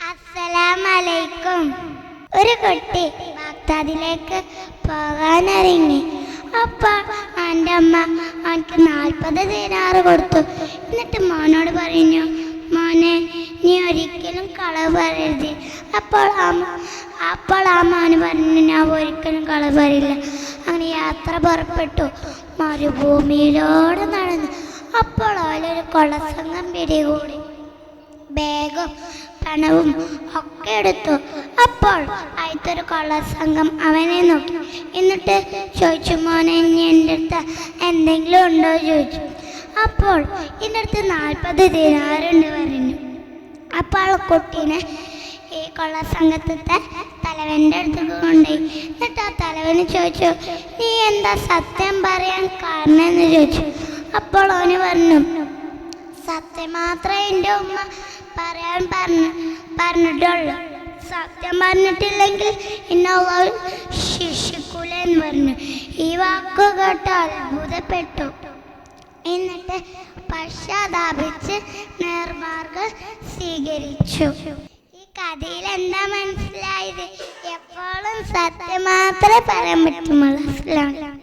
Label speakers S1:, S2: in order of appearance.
S1: അസ്സലാമലൈക്കും. ഒരു കുട്ടി ബാഗ്ദാദിലേക്ക് പോകാനൊരുങ്ങി. അപ്പോൾ എൻ്റെ അമ്മ അവനക്ക് 40 ദിനാർ കൊടുത്തു. എന്നിട്ട് മോനോട് പറഞ്ഞു, മോനെ, നീ ഒരിക്കലും കളവ് പറയരുത്. അപ്പോൾ ആ മോന് പറഞ്ഞു, ഞാൻ ഒരിക്കലും കളവ് പറയില്ല. അങ്ങനെ യാത്ര പുറപ്പെട്ടു. മരുഭൂമിയിലൂടെ നടന്നു. അപ്പോൾ അവരൊരു കൊള്ളസംഘം പിടികൂടി. ബാഗും പണവും ഒക്കെ എടുത്തു. അപ്പോൾ അടുത്തൊരു കൊള്ളസംഘം അവനെ നോക്കി. എന്നിട്ട് ചോദിച്ചു, മോനെ, ഇനി എൻ്റെ അടുത്ത് എന്തെങ്കിലും ഉണ്ടോ ചോദിച്ചു. അപ്പോൾ എൻ്റെ അടുത്ത് 40 ദിനാറുണ്ട് പറഞ്ഞു. അപ്പോൾ കുട്ടീനെ ഈ കൊള്ളസംഘത്തെ തലവൻ്റെ അടുത്തേക്ക് കൊണ്ടുപോയി. എന്നിട്ട് ആ തലവന് ചോദിച്ചു, നീ എന്താ സത്യം പറയാൻ കാരണം എന്ന് ചോദിച്ചു. അപ്പോൾ അവന് പറഞ്ഞു, സത്യം മാത്രമേ എൻ്റെ ഉമ്മ പറയാൻ പറഞ്ഞിട്ടുള്ളൂ. സത്യം പറഞ്ഞിട്ടില്ലെങ്കിൽ ഇന്നോവ ശിക്ഷിക്കൂല എന്ന് പറഞ്ഞു. ഈ വാക്കു കേട്ട് അത്ഭുതപ്പെട്ടു. എന്നിട്ട് പശ്ചാത്താപിച്ച് നേർമാർഗം സ്വീകരിച്ചു. ഈ കഥയിൽ എന്താ മനസ്സിലായത്? എപ്പോഴും സത്യം മാത്രമേ പറയാൻ പറ്റുള്ളൂ.